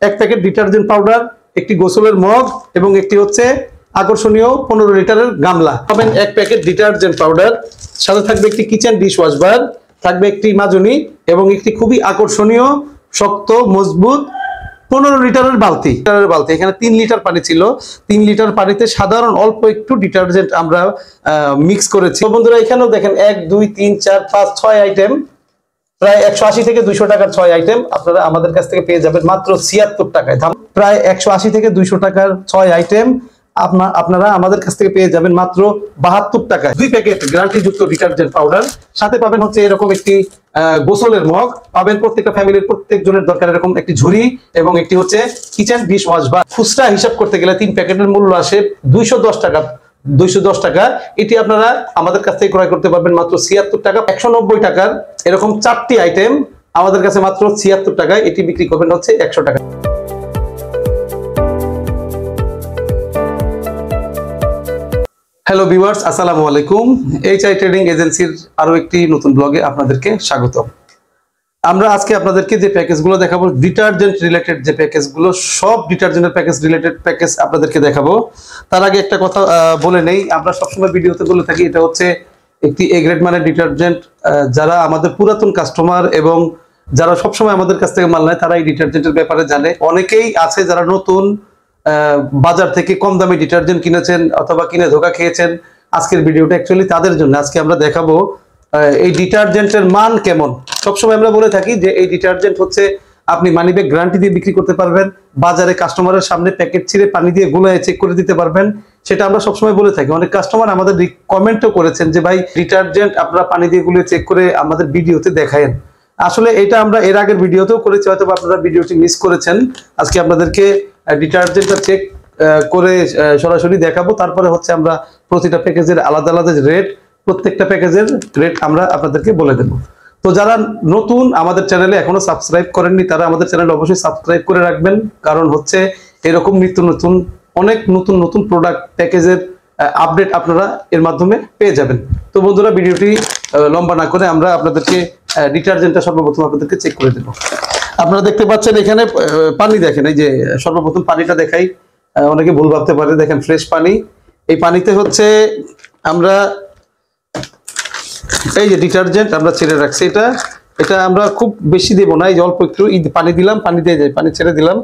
এক packet detergent powder, একটি গোসলের মগ এবং একটি হচ্ছে আকর্ষণীয় 15 লিটারের গামলা পাবেন। এক প্যাকেট ডিটারজেন্ট পাউডার, সাথে থাকবে একটি কিচেন ডিশ ওয়াশ বার, থাকবে একটি মাজনি এবং একটি খুবই আকর্ষণীয় শক্ত মজবুত 15 লিটারের বালতি। এখানে 3 লিটার পানি ছিল। 3 লিটার পানিতে সাধারণ অল্প একটু ডিটারজেন্ট আমরা মিক্স করেছি। তো বন্ধুরা এখানেও দেখেন 1 2 3 4 5 6 আইটেম, প্রায় 180 থেকে 200 টাকার 6 আইটেম আপনারা আমাদের কাছ থেকে পেয়ে যাবেন মাত্র 76 টাকায়। প্রায় 180 থেকে 200 টাকার 6 আইটেম আপনারা আমাদের কাছ থেকে পেয়ে যাবেন মাত্র 72 টাকায়। 2 প্যাকেট গ্যারান্টি যুক্ত ডিটারজেন্ট পাউডার, সাথে পাবেন হচ্ছে এরকম একটি গোসলের মগ, পাবেন প্রত্যেকটা ফ্যামিলির প্রত্যেকজনের দরকার এরকম একটি ঝুড়ি এবং একটি হচ্ছে কিচেন ডিশ ওয়াশ বার। খুচরা হিসাব করতে গেলে 3 প্যাকেটের মূল্য আসে 210 টাকা। 210 টাকা এটি আপনারা আমাদের কাছ থেকে ক্রয় করতে পারবেন মাত্র 76 টাকা। 190 টাকার এরকম 4টি আইটেম আমাদের কাছে মাত্র 76 টাকায়, এটি বিক্রি করবেন হচ্ছে 100 টাকা। হ্যালো ভিউয়ার্স, আসসালামু আলাইকুম। এইচআই ট্রেডিং এজেন্সির আরো একটি নতুন ব্লগে আপনাদেরকে স্বাগত। আমরা আজকে আপনাদেরকে যে প্যাকেজগুলো দেখাবো, ডিটারজেন্ট রিলেটেড যে প্যাকেজগুলো, সব ডিটারজেন্টের প্যাকেজ রিলেটেড প্যাকেজ আপনাদেরকে দেখাবো। তার আগে একটা কথা বলে নেই, আমরা সবসময় ভিডিওতে বলে থাকি এটা হচ্ছে একটি এ গ্রেড মানের ডিটারজেন্ট। যারা আমাদের পুরাতন কাস্টমার এবং যারা সবসময় আমাদের কাছ থেকে মাল নেয় তারা এই ডিটারজেন্টের ব্যাপারে জানে। অনেকেই আছে যারা নতুন বাজার থেকে কম দামি ডিটারজেন্ট কিনেছেন অথবা কিনে ধোকা খেয়েছেন। আজকের ভিডিওটা অ্যাকচুয়ালি তাদের জন্য। আজকে আমরা দেখাবো এই ডিটারজেন্টের মান কেমন। সবসময় আমরা বলে থাকি যে এই ডিটারজেন্ট হচ্ছে আপনি মানিব্যাগ গ্যারান্টি দিয়ে বিক্রি করতে পারবেন, বাজারে কাস্টমারের সামনে প্যাকেট ছিঁড়ে পানি দিয়ে গুলায় চেক করে দিতে পারবেন, সেটা আমরা সবসময় বলে থাকি। অনেক কাস্টমার আমাদের কমেন্টও করেছেন যে ভাই ডিটারজেন্ট আপনারা পানি দিয়ে গুলিয়ে চেক করে আমাদের ভিডিওতে দেখায়েন। আসলে এটা আমরা এর আগের ভিডিওতেও করেছি, হয়তো আপনারা ভিডিওটি মিস করেছেন। আজকে আপনাদেরকে ডিটারজেন্টটা চেক করে সরাসরি দেখাবো। তারপরে হচ্ছে আমরা প্রতিটা প্যাকেজের আলাদা আলাদা রেট, প্রত্যেকটা প্যাকেজের রেট আমরা আপনাদেরকে বলে দেব। তো যারা নতুন আমাদের চ্যানেলে এখনো সাবস্ক্রাইব করেননি তারা আমাদের চ্যানেলে অবশ্যই সাবস্ক্রাইব করে রাখবেন, কারণ হচ্ছে এরকম নিত্য নতুন অনেক নতুন প্রোডাক্ট প্যাকেজের আপডেট আপনারা এর মাধ্যমে পেয়ে যাবেন। তো বন্ধুরা ভিডিওটি লম্বা না করে আমরা আপনাদেরকে ডিটারজেন্টটা সর্বপ্রথম আপনাদেরকে চেক করে দেব। আপনারা দেখতে পাচ্ছেন এখানে পানি, দেখেন এই যে সর্বপ্রথম পানিটা দেখাই, অনেকে ভুল ভাবতে পারে। দেখেন ফ্রেশ পানি। এই পানিতে হচ্ছে আমরা এই যে ডিটারজেন্ট আমরা ছেড়ে রাখছি, এটা আমরা খুব বেশি দেব না, এই যে অল্প একটু পানি দিলাম, পানি দিয়ে যায়, পানি ছেড়ে দিলাম।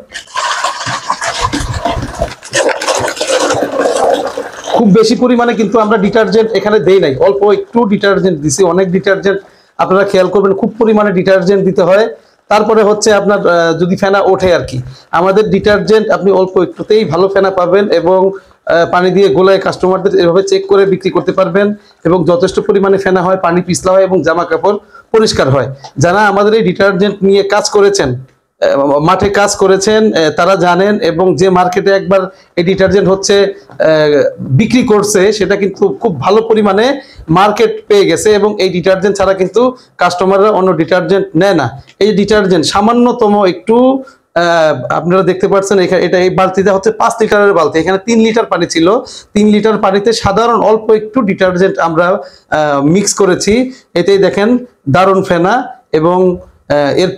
খুব বেশি পরিমাণে কিন্তু আমরা ডিটারজেন্ট এখানে দেই নাই, অল্প একটু ডিটারজেন্ট দিছি। অনেক ডিটারজেন্ট আপনারা খেয়াল করবেন খুব পরিমাণে ডিটারজেন্ট দিতে হয়। তারপরে হচ্ছে আপনার যদি ফেনা ওঠে আর কি, আমাদের ডিটারজেন্ট আপনি অল্প একটুতেই ভালো ফেনা পাবেন এবং পানি দিয়ে গোলায় কাস্টমারদের এভাবে চেক করে বিক্রি করতে পারবেন এবং যথেষ্ট পরিমাণে ফেনা হয়, পানি পিছলা হয় এবং জামা কাপড় পরিষ্কার হয়। যারা আমাদের এই ডিটারজেন্ট নিয়ে কাজ করেছেন, মাঠে কাজ করেছেন, তারা জানেন। এবং যে মার্কেটে একবার এই ডিটারজেন্ট হচ্ছে বিক্রি করছে সেটা কিন্তু খুব ভালো পরিমাণে মার্কেট পেয়ে গেছে এবং এই ডিটারজেন্ট ছাড়া কিন্তু কাস্টমাররা অন্য ডিটারজেন্ট নেয় না। এই ডিটারজেন্ট সামান্যতম একটু আপনারা দেখতে পাচ্ছেন এটা এই বালতিটা হচ্ছে 5 লিটারের বালতি। এখানে 3 লিটার পানি ছিল। 3 লিটার পানিতে সাধারণ অল্প একটু ডিটারজেন্ট আমরা মিক্স করেছি। এতেই দেখেন দারুণ ফেনা এবং এর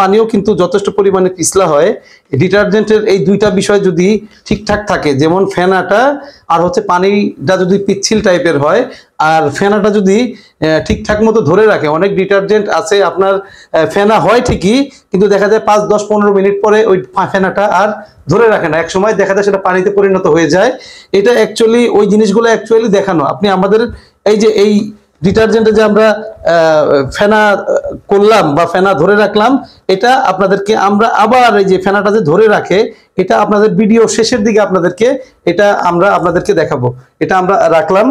পানিও কিন্তু যথেষ্ট পরিমাণে পিছলা হয়। ডিটারজেন্টের এই দুইটা বিষয় যদি ঠিকঠাক থাকে, যেমন ফেনাটা আর হচ্ছে পানিটা যদি পিচ্ছিল টাইপের হয় আর ফেনাটা যদি ঠিকঠাক মতো ধরে রাখে। অনেক ডিটারজেন্ট আছে আপনার ফেনা হয় ঠিকই, কিন্তু দেখা যায় 5 10 15 মিনিট পরে ওই ফেনাটা আর ধরে রাখে না, এক সময় দেখা যায় সেটা পানিতে পরিণত হয়ে যায়। এটা অ্যাকচুয়ালি ওই জিনিসগুলো অ্যাকচুয়ালি দেখানো। আপনি আমাদের এই ডিটারজেন্টে যে আমরা ফেনা করলাম বা ফেনা ধরে রাখলাম, এটা আপনাদেরকে আমরা আবার এই যে ফেনাটা যে ধরে রাখে এটা আপনাদের ভিডিও শেষের দিকে এটা আমরা আপনাদেরকে দেখাবো। এটা আমরা রাখলাম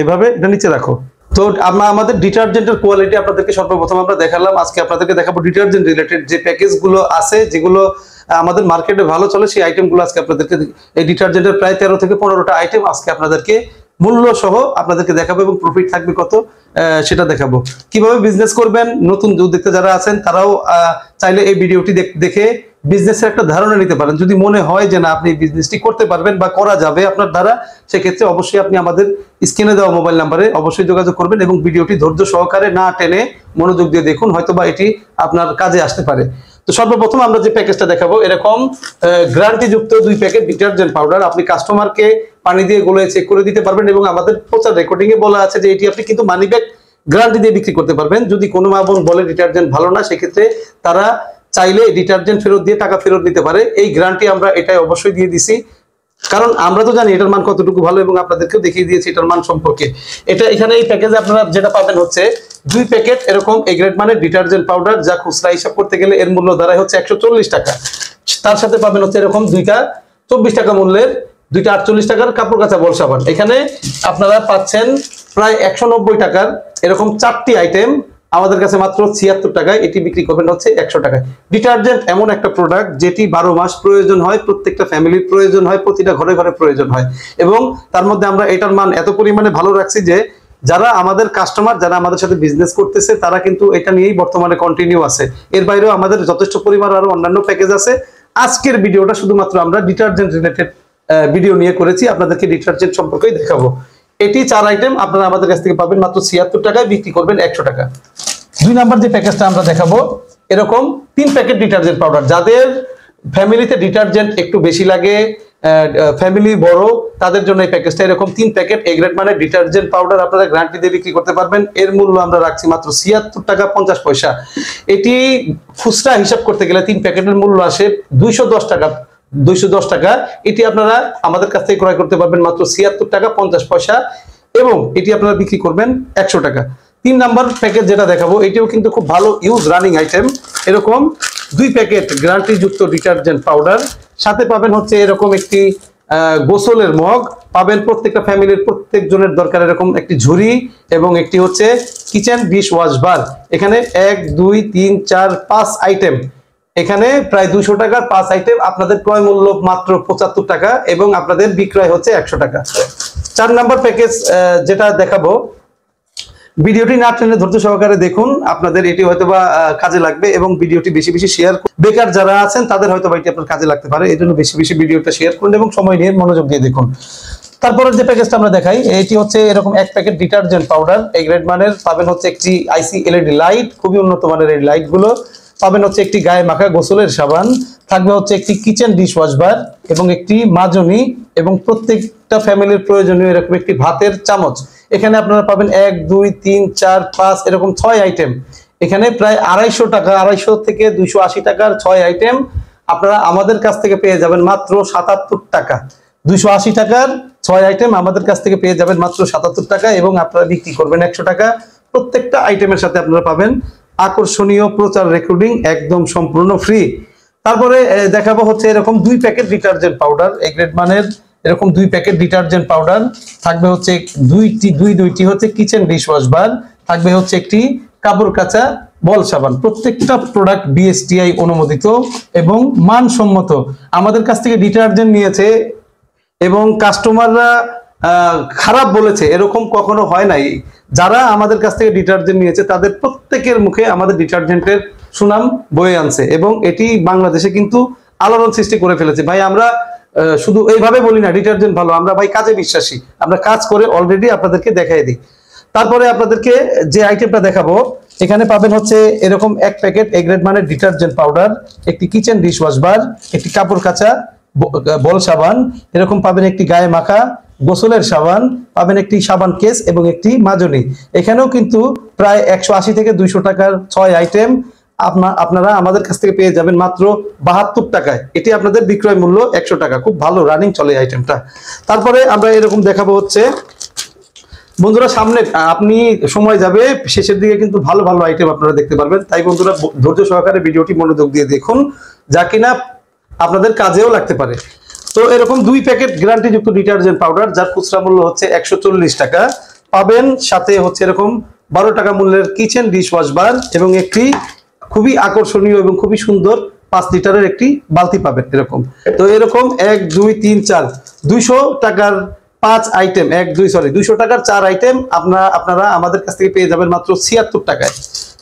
এভাবে, এটা নিচে রাখো। তো আমরা আমাদের ডিটারজেন্টের কোয়ালিটি আপনাদেরকে সর্বপ্রথম আমরা দেখালাম। আজকে আপনাদেরকে দেখাবো ডিটারজেন্ট রিলেটেড যে প্যাকেজগুলো আছে, যেগুলো আমাদের মার্কেটে ভালো চলে, সেই আইটেমগুলো আজকে আপনাদেরকে, এই ডিটারজেন্টের প্রায় 13 থেকে 15টা আইটেম আজকে আপনাদেরকে মূল্য সহ আপনাদেরকে দেখাবো এবং প্রফিট থাকবে কত সেটা দেখাবো। কিভাবে বিজনেস করবেন, নতুন উদ্যোক্তা যারা আছেন তারাও চাইলে এই ভিডিওটি দেখে বিজনেসের একটা ধারণা নিতে পারেন। যদি মনে হয় যে না আপনি বিজনেসটি করতে পারবেন বা করা যাবে আপনার দ্বারা, সেক্ষেত্রে অবশ্যই আপনি আমাদের স্ক্রিনে দেওয়া মোবাইল নাম্বারে অবশ্যই যোগাযোগ করবেন এবং ভিডিওটি ধৈর্য সহকারে না টেনে মনোযোগ দিয়ে দেখুন, হয়তোবা এটি আপনার কাজে আসতে পারে। তো সর্বপ্রথম আমরা যে প্যাকেজটা দেখাবো এরকম গ্যারান্টি যুক্ত 2 প্যাকেট ডিটারজেন্ট পাউডার, আপনি কাস্টমারকে পানি দিয়ে গোলে চেক করে দিতে পারবেন এবং আমাদের প্রচার রেকর্ডিং এ বলা আছে যে এটি আপনি কিন্তু মানি ব্যাক গ্যারান্টি দিয়ে বিক্রি করতে পারবেন। যদি কোনো মা বোন বলে ডিটারজেন্ট ভালো না, সেক্ষেত্রে তারা চাইলে ডিটারজেন্ট ফেরত দিয়ে টাকা ফেরত নিতে পারে। এই গ্যারান্টি আমরা এটাই অবশ্যই দিয়ে দিছি, কারণ আমরা তো জানি এটার মান কতটুকু ভালো এবং আপনাদেরকেও দেখিয়ে দিয়েছি এটার মান সম্পর্কে। এটা এখানে এই প্যাকেজে আপনারা যেটা পাবেন হচ্ছে 2 প্যাকেট এরকম এ গ্রেড মানের ডিটারজেন্ট পাউডার, যা খুচরা হিসাব করতে গেলে এর মূল্য দাঁড়ায় হচ্ছে 140 টাকা। তার সাথে পাবেন হচ্ছে এরকম 2টা 24 টাকা মূল্যের, 2টা 48 টাকার কাপড় কাচা বল সাবান। এখানে আপনারা পাচ্ছেন প্রায় 190 টাকার এরকম 4টি আইটেম আমাদের কাছে মাত্র 76 টাকায়। এটি বিক্রি করবেন হচ্ছে 100 টাকায়। ডিটারজেন্ট এমন একটা প্রোডাক্ট যেটি 12 মাস প্রয়োজন হয়, প্রত্যেকটা ফ্যামিলির প্রয়োজন হয়, প্রতিটা ঘরে ঘরে প্রয়োজন হয় এবং তার মধ্যে আমরা এটার মান এত পরিমাণে ভালো রাখছি যে যারা আমাদের কাস্টমার, যারা আমাদের সাথে বিজনেস করতেছে তারা কিন্তু এটা নিয়েই বর্তমানে কন্টিনিউ আছে। এর বাইরেও আমাদের যথেষ্ট পরিমাণ আরো অন্যান্য প্যাকেজ আছে। আজকের ভিডিওটা শুধুমাত্র আমরা ডিটারজেন্ট রিলেটেড ভিডিও নিয়ে করেছি, আপনাদেরকে ডিটারজেন্ট সম্পর্কেই দেখাবো। এটি 4 আইটেম আপনারা আমাদের কাছ থেকে পাবেন মাত্র 76 টাকায়, বিক্রি করবেন 100 টাকা। 2 নাম্বার যে প্যাকেজটা আমরা দেখাবো এরকম 3 প্যাকেট ডিটারজেন্ট পাউডার, যাদের ফ্যামিলিতে ডিটারজেন্ট একটু বেশি লাগে, ফ্যামিলি বড়, তাদের জন্য এই প্যাকেজটা। এরকম 3 প্যাকেট এ গ্রেড মানের ডিটারজেন্ট পাউডার আপনারা গ্যারান্টি দিয়ে বিক্রি করতে পারবেন। এর মূল্য আমরা রাখছি মাত্র 76 টাকা 50 পয়সা। এটি খুচরা হিসাব করতে গেলে 3 প্যাকেটের মূল্য আসে 210 টাকা। 210 টাকা এটি আপনারা আমাদের কাছ থেকে ক্রয় করতে পারবেন মাত্র 76 টাকা 50 পয়সা এবং এটি আপনারা বিক্রি করবেন 100 টাকা। 3 নাম্বার প্যাকেজ যেটা দেখাবো এটিও কিন্তু খুব ভালো ইউজ রানিং আইটেম। এরকম 2 প্যাকেট গ্যারান্টি যুক্ত ডিটারজেন্ট পাউডার, সাথে পাবেন হচ্ছে এরকম একটি গোসলের মগ পাবেন। প্রত্যেকটা ফ্যামিলির প্রত্যেকজনের দরকার এরকম একটি ঝুড়ি এবং একটি হচ্ছে কিচেন ডিশ ওয়াশ বার। এখানে 1 2 3 4 5 আইটেম, এখানে প্রায় 200 টাকার 5 আইটেম। আপনাদের ক্রয় মূল্য মাত্র 75 টাকা এবং আপনাদের বিক্রয় হচ্ছে 100 টাকা। 4 নাম্বার প্যাকেজ যেটা দেখাবো, ভিডিওটি না টেনে ধৈর্য সহকারে দেখুন, আপনাদের এটি হয়তোবা কাজে লাগবে এবং ভিডিওটি বেশি বেশি শেয়ার। বেকার যারা আছেন তাদের হয়তোবা এটি আপনার কাজে লাগতে পারে, এই জন্য বেশি বেশি ভিডিওটা শেয়ার করুন এবং সময় নিয়ে মনোযোগ দিয়ে দেখুন। তারপরে যে প্যাকেজটা আমরা দেখাই এটি হচ্ছে এরকম 1 packet detergent powder A grade মানের, পাবেন হচ্ছে একটি আইসি এলইডি লাইট, খুবই উন্নত মানের এই লাইট গুলো, পাবেন হচ্ছে একটি গায়ে মাখা গোসলের সাবান, থাকবে হচ্ছে একটি কিচেন ডিশ ওয়াশ বার এবং একটি মাজনি এবং প্রত্যেকটা ফ্যামিলির প্রয়োজনীয় এরকম একটি ভাতের চামচ। এখানে আপনারা পাবেন 1 2 3 4 5 এরকম 6 আইটেম। এখানে প্রায় 250 টাকা, 250 থেকে 280 টাকার 6 আইটেম আপনারা আমাদের কাছ থেকে পেয়ে যাবেন মাত্র 77 টাকা। 280 টাকার 6 আইটেম আমাদের কাছ থেকে পেয়ে যাবেন মাত্র 77 টাকা এবং আপনারা বিক্রি করবেন 100 টাকা। প্রত্যেকটা আইটেমের সাথে আপনারা পাবেন আকর্ষণীয় প্রচার রেকর্ডিং, একদম সম্পূর্ণ ফ্রি। তারপরে দেখাবো হচ্ছে এরকম 2 packet detergent powder A grade মানের, এরকম 2 প্যাকেট ডিটারজেন্ট পাউডার, থাকবে হচ্ছে দুইটি হচ্ছে কিচেন ডিশ ওয়াশ বার, থাকবে হচ্ছে একটি কাপড় কাচা বল সাবান। প্রত্যেকটা প্রোডাক্ট বিএসটিআই অনুমোদিত এবং মানসম্মত। আমাদের কাছ থেকে ডিটারজেন্ট নিয়েছে এবং কাস্টমাররা খারাপ বলেছে এরকম কখনো হয় নাই। যারা আমাদের কাছ থেকে ডিটারজেন্ট নিয়েছে তাদের প্রত্যেকের মুখে আমাদের ডিটারজেন্টের সুনাম বয়ে আনছে এবং এটি বাংলাদেশে কিন্তু আলোড়ন সৃষ্টি করে ফেলেছে। ভাই আমরা শুধু এইভাবে বলি না ডিটারজেন্ট ভালো, আমরা ভাই কাজে বিশ্বাসী, আমরা কাজ করে অলরেডি আপনাদেরকে দেখাই দিই। তারপরে আপনাদেরকে যে আইটেমটা দেখাবো এখানে পাবেন হচ্ছে এরকম 1 প্যাকেট এ গ্রেড মানের ডিটারজেন্ট পাউডার, একটি কিচেন ডিশ ওয়াশ বার, একটি কাপড় কাচা বল সাবান, এরকম পাবেন একটি গায়ে মাখা গোসলের সাবান, পাবেন একটি সাবান কেস এবং একটি মাজনি। এখানেও কিন্তু প্রায় 180 থেকে 200 টাকার 6 আইটেম আপনারা আমাদের কাছ থেকে পেয়ে যাবেন মাত্র 72 টাকায়। এটি আপনাদের বিক্রয় মূল্য 100 টাকা। খুব ভালো রানিং চলে আইটেমটা। তারপরে আমরা এরকম দেখাবো হচ্ছে বন্ধুরা, সামনে আপনি সময় যাবে শেষের দিকে কিন্তু ভালো ভালো আইটেম আপনারা দেখতে পারবেন। তাই বন্ধুরা ধৈর্য সহকারে ভিডিওটি মনোযোগ দিয়ে দেখুন, যা কিনা আপনাদের কাজেও লাগতে পারে। তো এরকম 2 প্যাকেট গ্যারান্টি যুক্ত ডিটারজেন্ট পাউডার, যার খুচরা মূল্য হচ্ছে 140 টাকা, পাবেন সাথে হচ্ছে এরকম 12 টাকা মূল্যের কিচেন ডিশ ওয়াশ বার এবং একটি খুবই আকর্ষণীয় এবং খুবই সুন্দর 5 লিটারের একটি বালতি পাবেন এরকম। তো এরকম 1 2 3 4 200 টাকার 5 আইটেম, 200 টাকার 4 আইটেম আপনারা আমাদের কাছ থেকে পেয়ে যাবেন মাত্র 76 টাকায়,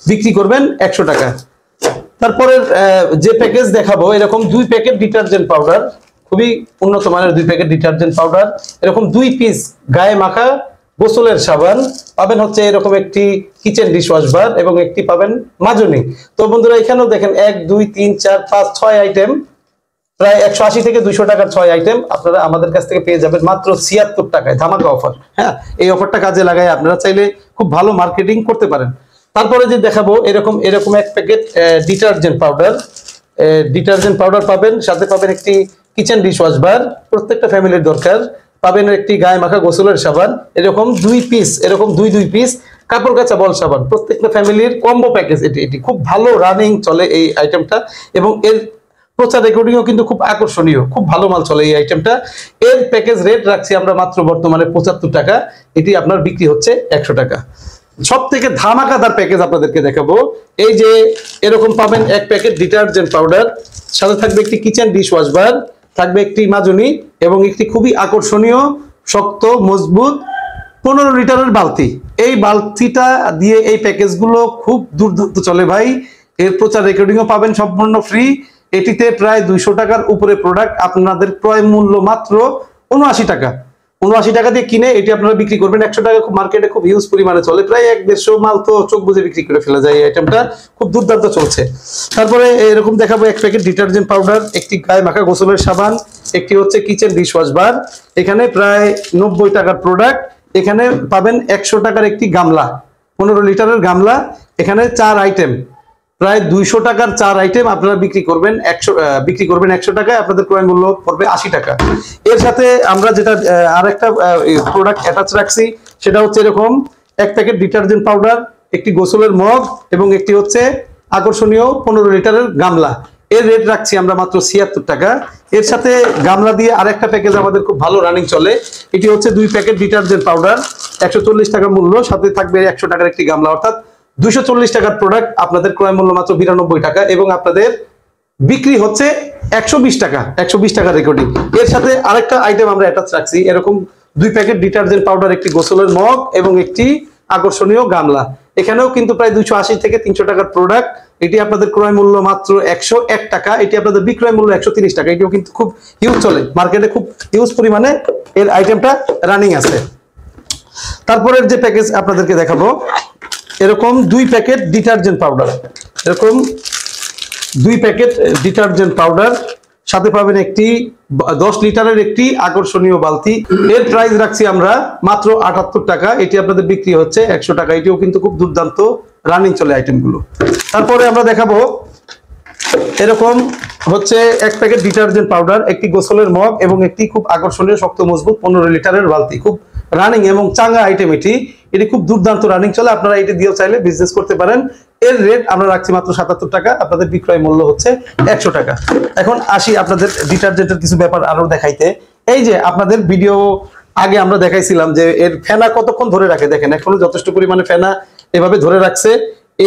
বিক্রি করবেন 100 টাকা। তারপরে যে প্যাকেজ দেখাবো এরকম 2 প্যাকেট ডিটারজেন্ট পাউডার, খুবই উন্নত মানের 2 প্যাকেট ডিটারজেন্ট পাউডার, এরকম 2 পিস গায়ে মাখা গোসলের সাবান, পাবেন হচ্ছে এরকম একটি কিচেন ডিশ ওয়াশ বার এবং একটি পাবেন মাজনি। তো বন্ধুরা এখানেও দেখেন 1 2 3 4 5 6 আইটেম, প্রায় 180 থেকে 200 টাকার 6 আইটেম আপনারা আমাদের কাছ থেকে পেয়ে যাবেন মাত্র 76 টাকায়, ধামাকা অফার। হ্যাঁ, এই অফারটা কাজে লাগায় আপনারা চাইলে খুব ভালো মার্কেটিং করতে পারেন। তারপরে যে দেখাবো এরকম এক প্যাকেট ডিটারজেন্ট পাউডার পাবেন, সাথে পাবেন একটি কিচেন ডিশ ওয়াশ বার, প্রত্যেকটা ফ্যামিলির দরকার। পাবেন একটি গায়ে মাখা গোসলের সাবান, এরকম 2 পিস, এরকম 2 পিস কাপড় কাচা বল সাবান, প্রত্যেকটা ফ্যামিলির কম্বো প্যাকেজ। এটি খুব ভালো রানিং চলে এই আইটেমটা, এবং এর প্রচার রেকর্ডিংও কিন্তু খুব আকর্ষণীয়, খুব ভালো মাল চলে এই আইটেমটা। এর প্যাকেজ রেট রাখছি আমরা মাত্র বর্তমানে 75 টাকা, এটি আপনার বিক্রি হচ্ছে 100 টাকা। সব থেকে ধামাকাদার প্যাকেজ আপনাদেরকে দেখাবো। এই যে এরকম পাবেন এক প্যাকেট ডিটারজেন্ট পাউডার, সাথে থাকবে একটি কিচেন ডিশ ওয়াশ বার, থাকবে একটি মাজনি এবং একটি খুবই আকর্ষণীয় শক্ত মজবুত 15 লিটারের বালতি। এই বালতিটা দিয়ে এই প্যাকেজগুলো খুব দুর্দান্ত চলে ভাই। এর প্রচার রেকর্ডিংও পাবেন সম্পূর্ণ ফ্রি। এটিতে প্রায় 200 টাকার উপরে প্রোডাক্ট, আপনাদের ক্রয় মূল্য মাত্র 79 টাকা। 79 টাকা দিয়ে কিনে এটি আপনারা বিক্রি করবেন 100 টাকা। মার্কেটে খুব হিউজ পরিমাণে চলে, প্রায় 1-150 মাল তো চোখ বুঝে বিক্রি করে ফেলা যায়। এই আইটেমটা খুব দুর্দান্ত চলছে। তারপরে এরকম দেখাবো এক প্যাকেট ডিটারজেন্ট পাউডার, একটি গায়ে মাখা গোসলের সাবান, একটি হচ্ছে কিচেন ডিশ ওয়াশ বার। এখানে প্রায় 90 টাকার প্রোডাক্ট। এখানে পাবেন 100 টাকার একটি গামলা, 15 লিটারের গামলা। এখানে 4 আইটেম, প্রায় 200 টাকার 4 আইটেম আপনারা বিক্রি করবেন 100 টাকায়, আপনাদের ক্রয় মূল্য পড়বে 80 টাকা। এর সাথে আমরা যেটা আরেকটা প্রোডাক্ট অ্যাটাচ রাখছি, সেটা হচ্ছে এরকম এক প্যাকেট ডিটারজেন্ট পাউডার, একটি গোসলের মগ এবং একটি হচ্ছে আকর্ষণীয় 15 লিটারের গামলা। এর রেট রাখছি আমরা মাত্র 76 টাকা। এর সাথে গামলা দিয়ে আরেকটা প্যাকেজ আমাদের খুব ভালো রানিং চলে, এটি হচ্ছে 2 প্যাকেট ডিটারজেন্ট পাউডার, 140 টাকা মূল্য, সাথে থাকবে 100 টাকার একটি গামলা, অর্থাৎ 240 টাকার প্রোডাক্ট, আপনাদের ক্রয় মূল্য মাত্র 92 টাকা এবং আপনাদের বিক্রি হচ্ছে 120 টাকা, 120 টাকা রেকর্ডিং। এর সাথে আরেকটা আইটেম আমরা অ্যাটাচ রাখছি, এরকম 2 প্যাকেট ডিটারজেন্ট পাউডার, একটি গোসলের মগ এবং একটি আকর্ষণীয় গামলা। এখানেও কিন্তু প্রায় 280 থেকে 300 টাকার প্রোডাক্ট। এটি আপনাদের ক্রয় মূল্য মাত্র 101 টাকা, এটি আপনাদের বিক্রয় মূল্য 130 টাকা। এটিও কিন্তু খুব হিউজ চলে, মার্কেটে খুব হিউজ পরিমাণে এর আইটেমটা রানিং আছে। তারপরের যে প্যাকেজ আপনাদেরকে দেখাবো, এরকম 2 প্যাকেট ডিটারজেন্ট পাউডার, এরকম 2 প্যাকেট ডিটারজেন্ট পাউডার, সাথে পাবেন একটি 10 লিটারের একটি আকর্ষণীয় বালতি। এর প্রাইস রাখছি আমরা মাত্র 78 টাকা, এটি আপনাদের বিক্রি হচ্ছে 100 টাকা। এটিও কিন্তু খুব দুর্দান্ত রানিং চলে আইটেমগুলো। তারপরে আমরা দেখাবো এরকম হচ্ছে এক প্যাকেট ডিটারজেন্ট পাউডার, একটি গোসলের মগ এবং একটি খুব আকর্ষণীয় শক্ত মজবুত 15 লিটারের বালতি। খুব রানিং এবং চাঙ্গা আইটেম, এটি খুব দুর্দান্ত রানিং চলে, আপনারা এটি দিয়েও চাইলে বিজনেস করতে পারেন। এর রেট আমরা রাখছি মাত্র 77 টাকা, আপনাদের বিক্রয় মূল্য হচ্ছে 100 টাকা। এখন আসি আপনাদের ডিটারজেন্টের কিছু ব্যাপার আরো দেখাইতে। এই যে আপনাদের ভিডিও আগে আমরা দেখাইছিলাম যে এর ফেনা কতক্ষণ ধরে রাখে, দেখেন এখনো যথেষ্ট পরিমাণে ফেনা এভাবে ধরে রাখছে।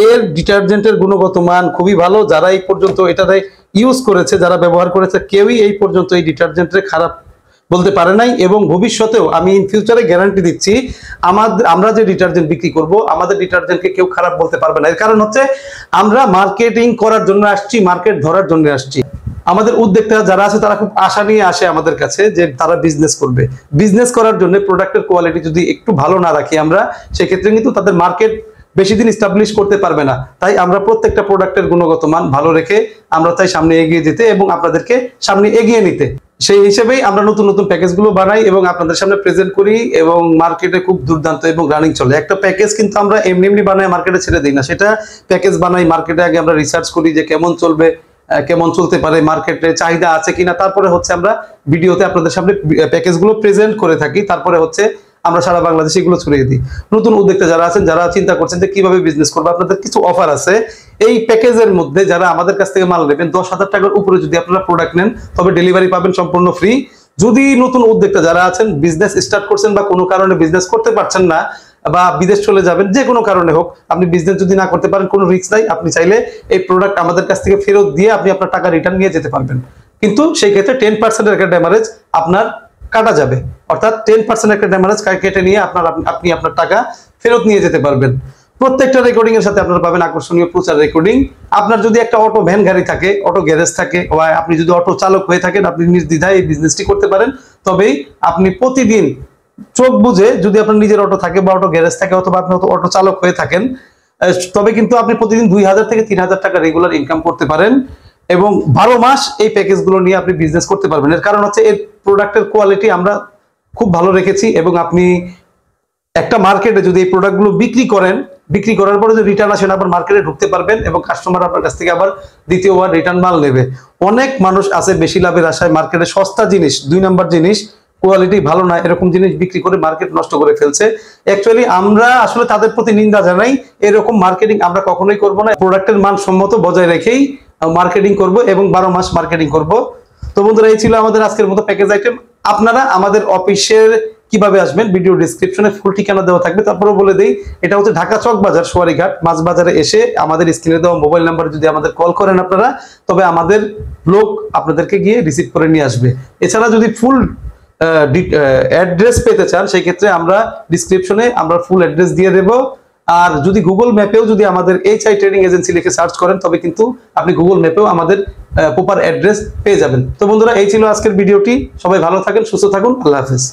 এর ডিটারজেন্টের গুণগত মান খুবই ভালো। যারা এই পর্যন্ত এটাতে ইউজ করেছে, যারা ব্যবহার করেছে, কেউই এই পর্যন্ত এই ডিটারজেন্টের খারাপ বলতে পারে নাই, এবং ভবিষ্যতেও আমি ইন ফিউচারে গ্যারান্টি দিচ্ছি আমরা যে ডিটারজেন্ট বিক্রি করব, আমাদের ডিটারজেন্টকে কেউ খারাপ বলতে পারবে না। এর কারণ হচ্ছে আমরা মার্কেটিং করার জন্য আসছি, মার্কেট ধরার জন্য আসছি। আমাদের উদ্যোক্তা যারা আছে তারা খুব আশা নিয়ে আসে আমাদের কাছে যে তারা বিজনেস করবে। বিজনেস করার জন্য প্রোডাক্টের কোয়ালিটি যদি একটু ভালো না রাখি আমরা, সেক্ষেত্রে কিন্তু তাদের মার্কেট বেশি দিন এস্টাবলিশ করতে পারবে না। তাই আমরা প্রত্যেকটা প্রোডাক্টের গুণগত মান ভালো রেখে আমরা চাই সামনে এগিয়ে যেতে এবং আপনাদেরকে সামনে এগিয়ে নিতে। সেই হিসেবেই আমরা নতুন নতুন প্যাকেজগুলো বানাই এবং আপনাদের সামনে প্রেজেন্ট করি, এবং মার্কেটে খুব দুর্দান্ত এবং রানিং চলে। একটা প্যাকেজ কিন্তু আমরা এমনি এমনি বানাই মার্কেটে ছেড়ে দিই না, সেটা প্যাকেজ বানাই মার্কেটে, আগে আমরা রিসার্চ করি যে কেমন চলবে, কেমন চলতে পারে, মার্কেটে চাহিদা আছে কিনা, তারপরে হচ্ছে আমরা ভিডিওতে আপনাদের সামনে প্যাকেজগুলো প্রেজেন্ট করে থাকি। তারপরে হচ্ছে আমরা সারা বাংলাদেশে এগুলো ছড়িয়ে দিই। নতুন উদ্যোক্তা যারা আছেন, যারা চিন্তা করছেন যে কিভাবে বিজনেস করবো, আপনাদের কিছু অফার আছে এই প্যাকেজের মধ্যে। যারা আমাদের কাছ থেকে মাল নেবেন 10,000 টাকার উপরে যদি আপনারা প্রোডাক্ট নেন, তবে ডেলিভারি পাবেন সম্পূর্ণ ফ্রি। যদি নতুন উদ্যোক্তা যারা আছেন, বিজনেস স্টার্ট করছেন বা কোনো কারণে বিজনেস করতে পারছেন না, বা বিদেশ চলে যাবেন, যে কোনো কারণে হোক, আপনি বিজনেস যদি না করতে পারেন, কোনো রিস্ক নাই। আপনি চাইলে এই প্রোডাক্ট আমাদের কাছ থেকে ফেরত দিয়ে আপনি আপনার টাকা রিটার্ন নিয়ে যেতে পারবেন, কিন্তু সেই ক্ষেত্রে 10% একটা ড্যামারেজ আপনার কাটা যাবে, অর্থাৎ 10% একটা ড্যামারেজ কেটে নিয়ে আপনি আপনার টাকা ফেরত নিয়ে যেতে পারবেন। প্রত্যেকটা রেকর্ডিং এর সাথে আপনারা পাবেন আকর্ষণীয় প্রচার রেকর্ডিং। আপনার যদি একটা অটো ভ্যান গাড়ি থাকে, অটো গ্যারেজ থাকে, বা আপনি যদি অটো চালক হয়ে থাকেন, আপনি নির্দ্বিধায় এই বিজনেসটি করতে পারেন। তবেই আপনি প্রতিদিন চোখ বুঝে যদি আপনার নিজের অটো থাকে বা অটো গ্যারেজ থাকে অথবা আপনি অটো চালক হয়ে থাকেন, তবে কিন্তু আপনি প্রতিদিন 2000 থেকে 3000 টাকা রেগুলার ইনকাম করতে পারেন এবং 12 মাস এই প্যাকেজগুলো নিয়ে আপনি বিজনেস করতে পারবেন। এর কারণ হচ্ছে এর প্রোডাক্টের কোয়ালিটি আমরা খুব ভালো রেখেছি এবং আপনি একটা মার্কেটে যদি এই প্রোডাক্টগুলো বিক্রি করেন, বিক্রি করার পরে যদি রিটার্ন আসেন আবার মার্কেটে ঢুকতে পারবেন এবং কাস্টমার আপনার কাছ থেকে আবার দ্বিতীয়বার রিটার্ন মাল নেবে। অনেক মানুষ আছে বেশি লাভের আশায় মার্কেটে সস্তা জিনিস, 2 নাম্বার জিনিস, কোয়ালিটি ভালো না এরকম জিনিস বিক্রি করে মার্কেট নষ্ট করে ফেলছে। অ্যাকচুয়ালি আমরা আসলে তাদের প্রতি নিন্দা জানাই, এরকম মার্কেটিং আমরা কখনোই করব না। প্রোডাক্টের মান সম্মত বজায় রেখেই মার্কেটিং করব এবং 12 মাস মার্কেটিং করব। তো বন্ধুরা, এই ছিল আমাদের আজকের মতো প্যাকেজ আইটেম। আপনারা আমাদের অফিসের কিভাবে আসবেন ভিডিও ডেসক্রিপশনে ফুল ঠিকানা দেওয়া থাকবে। তারপরে বলে দেই, এটা হচ্ছে ঢাকা চক বাজার, সোয়ারিঘাট মাছ বাজারে এসে আমাদের স্ক্রিনে দেওয়া মোবাইল নাম্বারে যদি আমাদের কল করেন আপনারা, তবে আমাদের লোক আপনাদেরকে গিয়ে রিসিভ করে নিয়ে আসবে। এছাড়া যদি ফুল অ্যাড্রেস পেতে চান সেই ক্ষেত্রে আমরা ডিসক্রিপশনে আমরা ফুল অ্যাড্রেস দিয়ে দেব। আর যদি গুগল ম্যাপেও যদি আমাদের HI ট্রেডিং এজেন্সি লিখে সার্চ করেন তবে কিন্তু আপনি গুগল ম্যাপেও আমাদের প্রপার অ্যাড্রেস পেয়ে যাবেন। তো বন্ধুরা, এই ছিল আজকের ভিডিওটি। সবাই ভালো থাকেন, সুস্থ থাকুন, আল্লাহ হাফেজ।